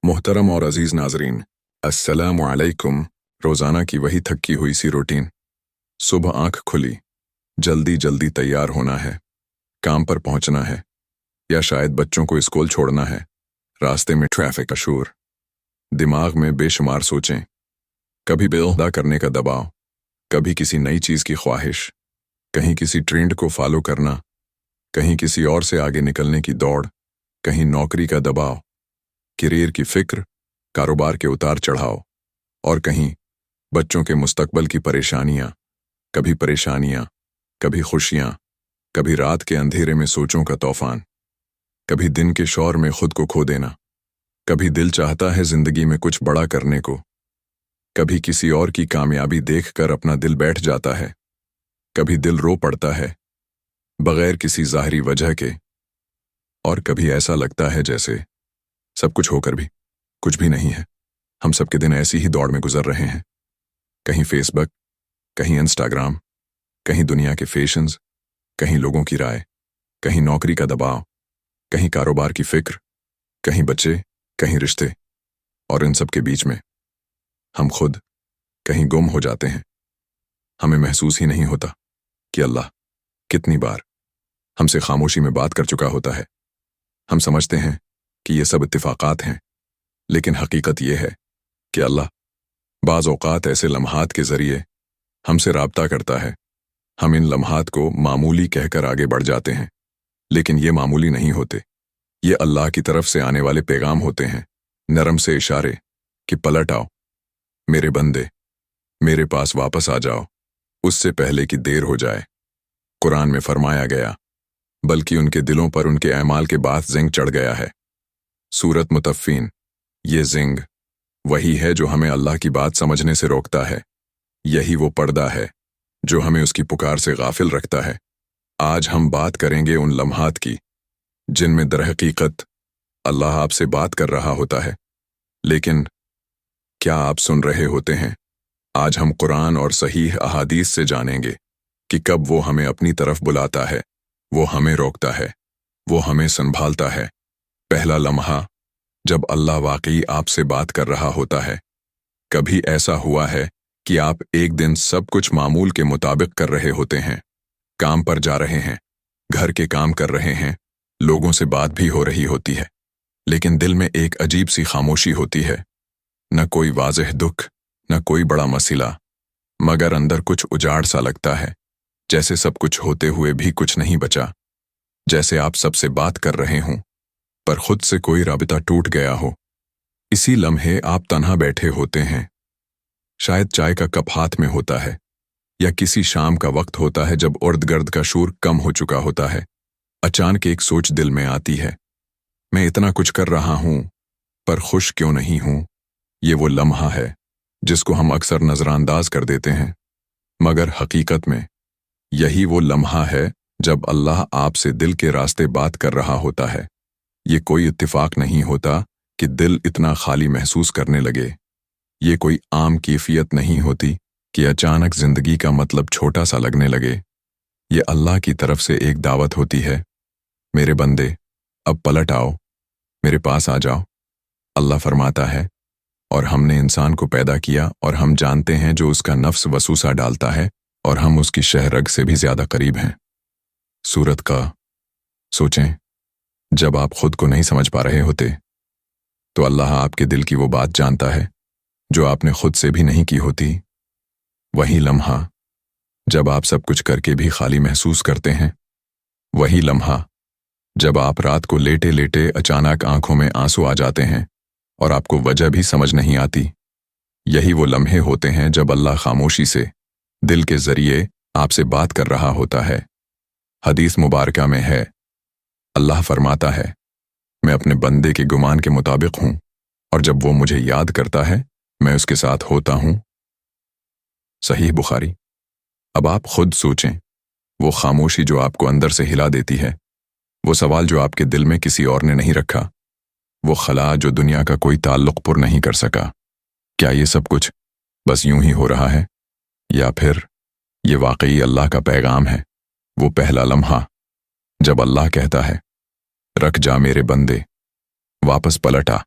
محترم اور عزیز ناظرین، السلام علیکم۔ روزانہ کی وہی تھکی ہوئی سی روٹین۔ صبح آنکھ کھلی، جلدی جلدی تیار ہونا ہے، کام پر پہنچنا ہے، یا شاید بچوں کو اسکول چھوڑنا ہے۔ راستے میں ٹریفک کا شور، دماغ میں بے شمار سوچیں، کبھی بل ادا کرنے کا دباؤ، کبھی کسی نئی چیز کی خواہش، کہیں کسی ٹرینڈ کو فالو کرنا، کہیں کسی اور سے آگے نکلنے کی دوڑ، کہیں نوکری کا دباؤ، کیریئر کی فکر، کاروبار کے اتار چڑھاؤ، اور کہیں بچوں کے مستقبل کی پریشانیاں، کبھی خوشیاں، کبھی رات کے اندھیرے میں سوچوں کا طوفان، کبھی دن کے شور میں خود کو کھو دینا، کبھی دل چاہتا ہے زندگی میں کچھ بڑا کرنے کو، کبھی کسی اور کی کامیابی دیکھ کر اپنا دل بیٹھ جاتا ہے، کبھی دل رو پڑتا ہے بغیر کسی ظاہری وجہ کے، اور کبھی ایسا لگتا ہے جیسے سب کچھ ہو کر بھی کچھ بھی نہیں ہے۔ ہم سب کے دن ایسی ہی دوڑ میں گزر رہے ہیں، کہیں فیس بک، کہیں انسٹاگرام، کہیں دنیا کے فیشنز، کہیں لوگوں کی رائے، کہیں نوکری کا دباؤ، کہیں کاروبار کی فکر، کہیں بچے، کہیں رشتے، اور ان سب کے بیچ میں ہم خود کہیں گم ہو جاتے ہیں۔ ہمیں محسوس ہی نہیں ہوتا کہ اللہ کتنی بار ہم سے خاموشی میں بات کر چکا ہوتا ہے۔ ہم سمجھتے ہیں کہ یہ سب اتفاقات ہیں، لیکن حقیقت یہ ہے کہ اللہ بعض اوقات ایسے لمحات کے ذریعے ہم سے رابطہ کرتا ہے۔ ہم ان لمحات کو معمولی کہہ کر آگے بڑھ جاتے ہیں، لیکن یہ معمولی نہیں ہوتے۔ یہ اللہ کی طرف سے آنے والے پیغام ہوتے ہیں، نرم سے اشارے کہ پلٹ آؤ میرے بندے، میرے پاس واپس آ جاؤ، اس سے پہلے کہ دیر ہو جائے۔ قرآن میں فرمایا گیا، بلکہ ان کے دلوں پر ان کے اعمال کے بعد زنگ چڑھ گیا ہے۔ سورۃ مطفین۔ یہ زنگ وہی ہے جو ہمیں اللہ کی بات سمجھنے سے روکتا ہے، یہی وہ پردہ ہے جو ہمیں اس کی پکار سے غافل رکھتا ہے۔ آج ہم بات کریں گے ان لمحات کی جن میں درحقیقت اللہ آپ سے بات کر رہا ہوتا ہے، لیکن کیا آپ سن رہے ہوتے ہیں؟ آج ہم قرآن اور صحیح احادیث سے جانیں گے کہ کب وہ ہمیں اپنی طرف بلاتا ہے، وہ ہمیں روکتا ہے، وہ ہمیں سنبھالتا ہے۔ پہلا لمحہ جب اللہ واقعی آپ سے بات کر رہا ہوتا ہے۔ کبھی ایسا ہوا ہے کہ آپ ایک دن سب کچھ معمول کے مطابق کر رہے ہوتے ہیں، کام پر جا رہے ہیں، گھر کے کام کر رہے ہیں، لوگوں سے بات بھی ہو رہی ہوتی ہے، لیکن دل میں ایک عجیب سی خاموشی ہوتی ہے، نہ کوئی واضح دکھ، نہ کوئی بڑا مسئلہ، مگر اندر کچھ اجاڑ سا لگتا ہے، جیسے سب کچھ ہوتے ہوئے بھی کچھ نہیں بچا، جیسے آپ سب سے بات کر رہے ہوں پر خود سے کوئی رابطہ ٹوٹ گیا ہو۔ اسی لمحے آپ تنہا بیٹھے ہوتے ہیں، شاید چائے کا کپ ہاتھ میں ہوتا ہے، یا کسی شام کا وقت ہوتا ہے جب ارد گرد کا شور کم ہو چکا ہوتا ہے۔ اچانک ایک سوچ دل میں آتی ہے، میں اتنا کچھ کر رہا ہوں پر خوش کیوں نہیں ہوں؟ یہ وہ لمحہ ہے جس کو ہم اکثر نظر انداز کر دیتے ہیں، مگر حقیقت میں یہی وہ لمحہ ہے جب اللہ آپ سے دل کے راستے بات کر رہا ہوتا ہے۔ یہ کوئی اتفاق نہیں ہوتا کہ دل اتنا خالی محسوس کرنے لگے۔ یہ کوئی عام کیفیت نہیں ہوتی کہ اچانک زندگی کا مطلب چھوٹا سا لگنے لگے۔ یہ اللہ کی طرف سے ایک دعوت ہوتی ہے، میرے بندے اب پلٹ آؤ، میرے پاس آ جاؤ۔ اللہ فرماتا ہے، اور ہم نے انسان کو پیدا کیا اور ہم جانتے ہیں جو اس کا نفس وسوسہ ڈالتا ہے، اور ہم اس کی شہ رگ سے بھی زیادہ قریب ہیں۔ سورۃ کا۔ سوچیں، جب آپ خود کو نہیں سمجھ پا رہے ہوتے تو اللہ آپ کے دل کی وہ بات جانتا ہے جو آپ نے خود سے بھی نہیں کی ہوتی۔ وہی لمحہ جب آپ سب کچھ کر کے بھی خالی محسوس کرتے ہیں، وہی لمحہ جب آپ رات کو لیٹے لیٹے اچانک آنکھوں میں آنسو آ جاتے ہیں اور آپ کو وجہ بھی سمجھ نہیں آتی، یہی وہ لمحے ہوتے ہیں جب اللہ خاموشی سے دل کے ذریعے آپ سے بات کر رہا ہوتا ہے۔ حدیث مبارکہ میں ہے، اللہ فرماتا ہے، میں اپنے بندے کے گمان کے مطابق ہوں، اور جب وہ مجھے یاد کرتا ہے میں اس کے ساتھ ہوتا ہوں۔ صحیح بخاری۔ اب آپ خود سوچیں، وہ خاموشی جو آپ کو اندر سے ہلا دیتی ہے، وہ سوال جو آپ کے دل میں کسی اور نے نہیں رکھا، وہ خلا جو دنیا کا کوئی تعلق پر نہیں کر سکا، کیا یہ سب کچھ بس یوں ہی ہو رہا ہے، یا پھر یہ واقعی اللہ کا پیغام ہے؟ وہ پہلا لمحہ جب اللہ کہتا ہے، رکھ جا میرے بندے، واپس پلٹ آ،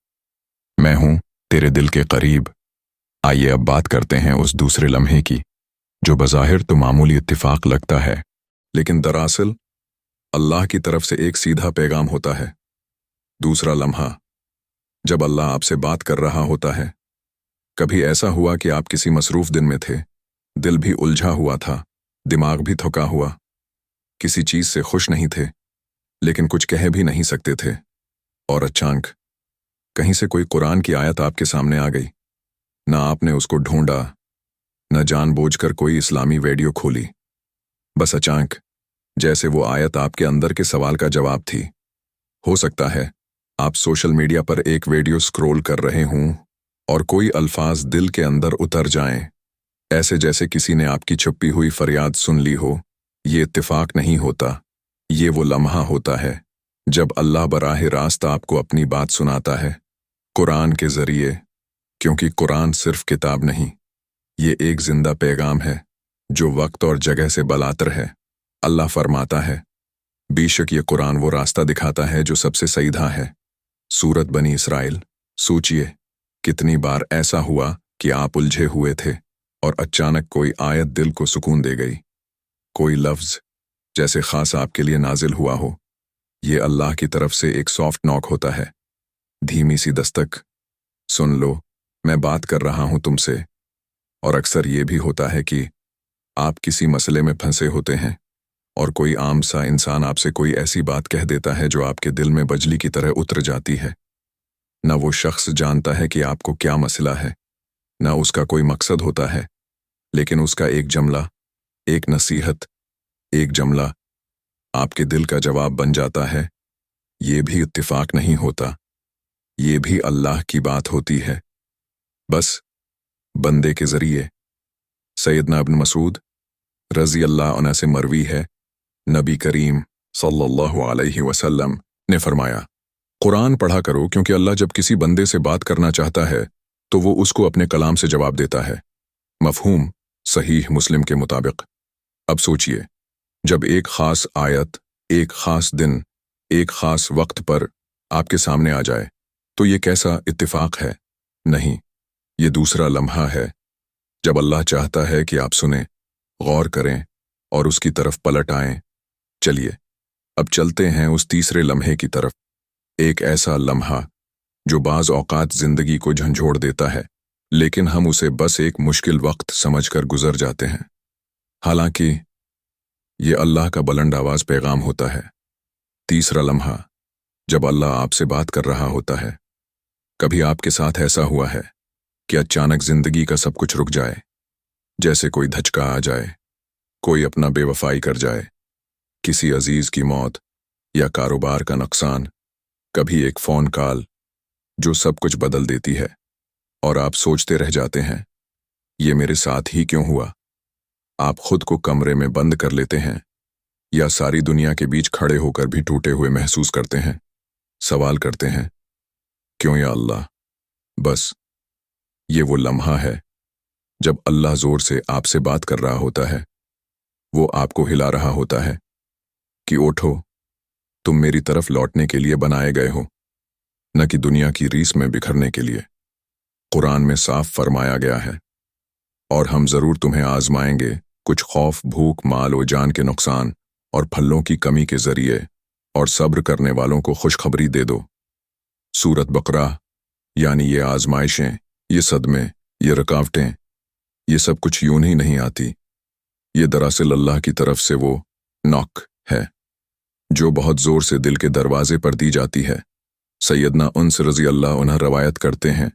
मैं हूं तेरे दिल के करीब। आइए अब बात करते हैं उस दूसरे लम्हे की जो बज़ाहिर तो मामूली इत्तिफाक लगता है, लेकिन दरअसल अल्लाह की तरफ से एक सीधा पैगाम होता है। दूसरा लम्हा, जब अल्लाह आपसे बात कर रहा होता है। कभी ऐसा हुआ कि आप किसी मसरूफ दिन में थे, दिल भी उलझा हुआ था, दिमाग भी थका हुआ, किसी चीज से खुश नहीं थे, लेकिन कुछ कह भी नहीं सकते थे, और अचानक कहीं से कोई कुरान की आयत आपके सामने आ गई। ना आपने उसको ढूंढा, न जानबूझकर कोई इस्लामी वीडियो खोली, बस अचानक जैसे वो आयत आपके अंदर के सवाल का जवाब थी। हो सकता है आप सोशल मीडिया पर एक वीडियो स्क्रॉल कर रहे हों और कोई अल्फाज दिल के अंदर उतर जाएं, ऐसे जैसे किसी ने आपकी छुपी हुई फरियाद सुन ली हो। ये इत्तेफाक नहीं होता, ये वो लम्हा होता है जब अल्लाह बराह रास्त आपको अपनी बात सुनाता है, कुरान के जरिए। क्योंकि कुरान सिर्फ किताब नहीं, ये एक जिंदा पैगाम है जो वक्त और जगह से बलातर है। अल्लाह फरमाता है, बेशक ये कुरान वो रास्ता दिखाता है जो सबसे सीधा है। सूरत बनी इसराइल। सोचिए कितनी बार ऐसा हुआ कि आप उलझे हुए थे और अचानक कोई आयत दिल को सुकून दे गई, कोई लफ्ज जैसे खास आपके लिए नाजिल हुआ हो। ये अल्लाह की तरफ से एक सॉफ्ट नॉक होता है, धीमी सी दस्तक, सुन लो मैं बात कर रहा हूं तुमसे। और अक्सर ये भी होता है कि आप किसी मसले में फंसे होते हैं और कोई आम सा इंसान आपसे कोई ऐसी बात कह देता है जो आपके दिल में बजली की तरह उतर जाती है। न वो शख्स जानता है कि आपको क्या मसला है, न उसका कोई मकसद होता है, लेकिन उसका एक जमला, एक नसीहत, एक जमला आपके दिल का जवाब बन जाता है। ये भी इत्तिफाक नहीं होता, ये भी अल्लाह की बात होती है, बस बंदे के जरिए। सैयदना इब्न मसूद रज़ी अल्लाह अन्हु से मरवी है, नबी करीम सल्लल्लाहु अलैहि वसल्लम ने फरमाया, कुरान पढ़ा करो क्योंकि अल्लाह जब किसी बंदे से बात करना चाहता है तो वो उसको अपने कलाम से जवाब देता है। मफहूम सहीह मुस्लिम के मुताबिक। अब सोचिए, जब एक खास आयत, एक खास दिन, एक खास वक्त पर आपके सामने आ जाए तो ये कैसा इत्तिफाक है? नहीं, ये दूसरा लम्हा है जब अल्लाह चाहता है कि आप सुने, गौर करें और उसकी तरफ पलट आएं। चलिए अब चलते हैं उस तीसरे लम्हे की तरफ। एक ऐसा लम्हा जो बाज़ औक़ात जिंदगी को झंझोड़ देता है, लेकिन हम उसे बस एक मुश्किल वक्त समझकर गुजर जाते हैं। हालांकि ये अल्लाह का बुलंद आवाज़ पैगाम होता है। तीसरा लम्हा, जब अल्लाह आपसे बात कर रहा होता है। कभी आपके साथ ऐसा हुआ है कि अचानक जिंदगी का सब कुछ रुक जाए, जैसे कोई धचका आ जाए, कोई अपना बेवफाई कर जाए, किसी अजीज की मौत या कारोबार का नुकसान, कभी एक फ़ोन कॉल जो सब कुछ बदल देती है और आप सोचते रह जाते हैं, ये मेरे साथ ही क्यों हुआ? आप खुद को कमरे में बंद कर लेते हैं या सारी दुनिया के बीच खड़े होकर भी टूटे हुए महसूस करते हैं। सवाल करते हैं, क्यों या अल्लाह? बस ये वो लम्हा है जब अल्लाह जोर से आपसे बात कर रहा होता है। वो आपको हिला रहा होता है कि उठो, तुम मेरी तरफ लौटने के लिए बनाए गए हो, न कि दुनिया की रीस में बिखरने के लिए। कुरान में साफ फरमाया गया है, और हम जरूर तुम्हें आजमाएंगे कुछ खौफ, भूख, माल और जान के नुकसान और फलों की कमी के जरिए, और सब्र करने वालों को खुशखबरी दे दो। सूरत बकरा। यानी ये आजमाइशें, ये सदमे, ये रुकावटें, ये सब कुछ यूं ही नहीं आती। ये दरअसल अल्लाह की तरफ से वो नॉक है जो बहुत जोर से दिल के दरवाजे पर दी जाती है। सैयदना उन्स रज़ी अल्लाह अन्हु रवायत करते हैं,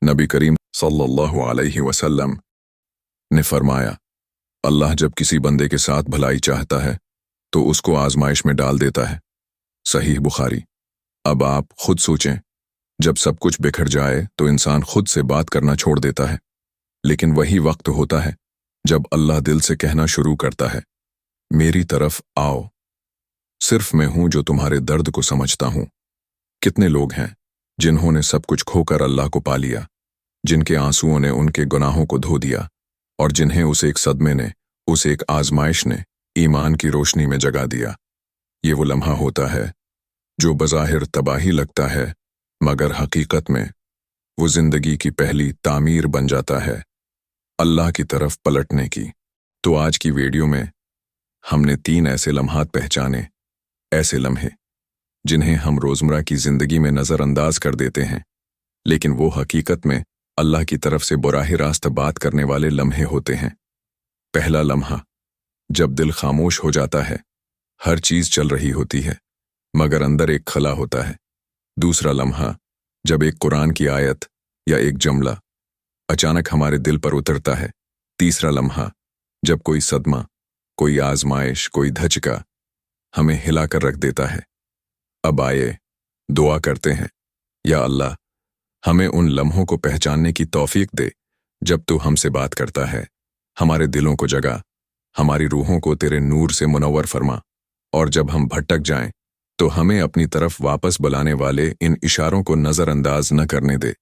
नबी करीम सल्लल्लाहु अलैहि वसल्लम ने फरमाया, अल्लाह जब किसी बंदे के साथ भलाई चाहता है तो उसको आजमाइश में डाल देता है। सहीह बुखारी। अब आप खुद सोचें, जब सब कुछ बिखर जाए तो इंसान खुद से बात करना छोड़ देता है, लेकिन वही वक्त होता है जब अल्लाह दिल से कहना शुरू करता है, मेरी तरफ आओ, सिर्फ मैं हूं जो तुम्हारे दर्द को समझता हूं। कितने लोग हैं जिन्होंने सब कुछ खोकर अल्लाह को पा लिया, जिनके आंसुओं ने उनके गुनाहों को धो दिया और जिन्हें उस एक सदमे ने, उस एक आजमाइश ने ईमान की रोशनी में जगा दिया। ये वो लम्हा होता है जो बज़ाहिर तबाही लगता है, मगर हकीकत में वो जिंदगी की पहली तामीर बन जाता है, अल्लाह की तरफ पलटने की। तो आज की वीडियो में हमने 3 ऐसे लम्हात पहचाने, ऐसे लम्हे जिन्हें हम रोजमर्रा की जिंदगी में नजरअंदाज कर देते हैं, लेकिन वो हकीकत में अल्लाह की तरफ से बराह रास्त बात करने वाले लम्हे होते हैं। पहला लम्हा, जब दिल खामोश हो जाता है, हर चीज चल रही होती है मगर अंदर एक खला होता है। दूसरा लम्हा, जब एक कुरान की आयत या एक जुमला अचानक हमारे दिल पर उतरता है। तीसरा लम्हा, जब कोई सदमा, कोई आजमाइश, कोई धचका हमें हिलाकर रख देता है। अब आइए दुआ करते हैं, या अल्लाह हमें उन लम्हों को पहचानने की तौफीक दे जब तू हमसे बात करता है, हमारे दिलों को जगा, हमारी रूहों को तेरे नूर से मुनव्वर फरमा, और जब हम भटक जाएं तो हमें अपनी तरफ वापस बुलाने वाले इन इशारों को नजरअंदाज न करने दे।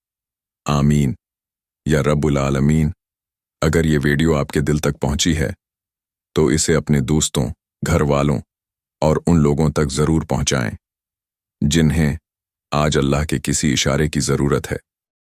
आमीन या रब्बुल आलमीन। अगर ये वीडियो आपके दिल तक पहुंची है तो इसे अपने दोस्तों, घर वालों और उन लोगों तक जरूर पहुंचाएं जिन्हें आज अल्लाह के किसी इशारे की जरूरत है।